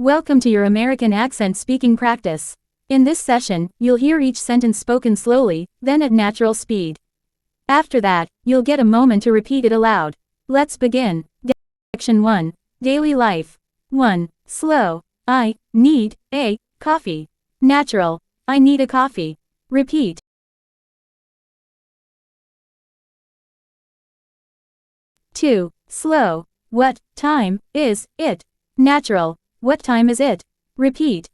Welcome to your American accent speaking practice. In this session, you'll hear each sentence spoken slowly, then at natural speed. After that, you'll get a moment to repeat it aloud. Let's begin. Section 1. Daily life. 1. Slow. I need a coffee. Natural. I need a coffee. Repeat. 2. Slow. What time is it? Natural. What time is it? Repeat.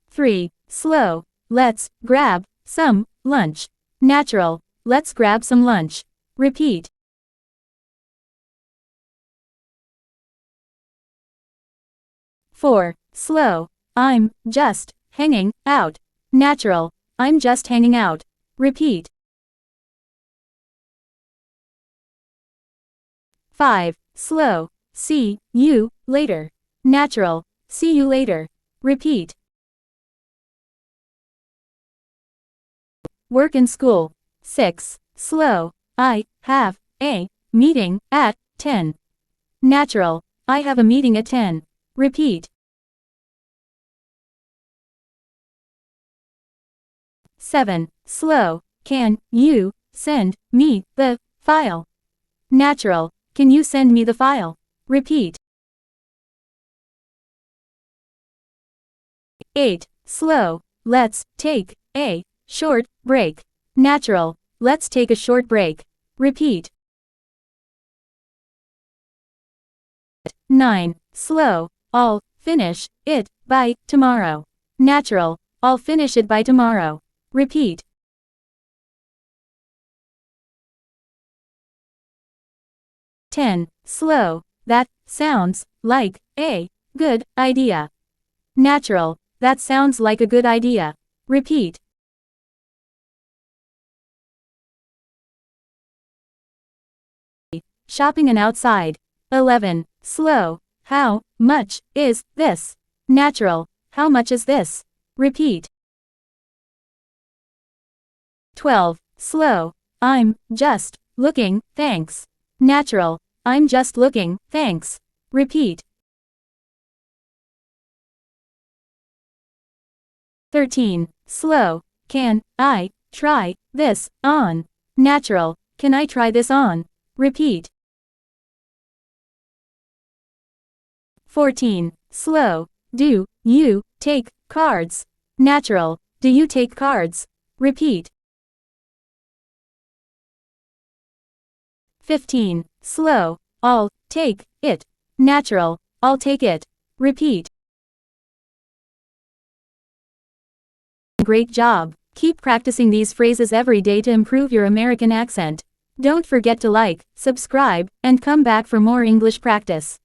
3. Slow. Let's grab some lunch. Natural. Let's grab some lunch. Repeat. 4. Slow. I'm just hanging out. Natural. I'm just hanging out. Repeat. 5. Slow. See you later. Natural. See you later. Repeat. Work and school. 6. Slow. I have a meeting at 10. Natural. I have a meeting at 10. Repeat. 7. Slow. Can you send me the file? Natural. Can you send me the file? Repeat. 8. Slow. Let's take a short break. Natural. Let's take a short break. Repeat. 9. Slow. I'll finish it by tomorrow. Natural. I'll finish it by tomorrow. Repeat. 10. Slow. That sounds like a good idea. Natural. That sounds like a good idea. Repeat. 11. Shopping and outside. 11. Slow. How much is this? Natural. How much is this? Repeat. 12. Slow. I'm just looking, thanks. Natural. I'm just looking, thanks. Repeat. 13. Slow. Can I try this on? Natural. Can I try this on? Repeat. 14. Slow. Do you take cards? Natural. Do you take cards? Repeat. 15. Slow. I'll take it. Natural. I'll take it. Repeat. Great job. Keep practicing these phrases every day to improve your American accent. Don't forget to like, subscribe, and come back for more English practice.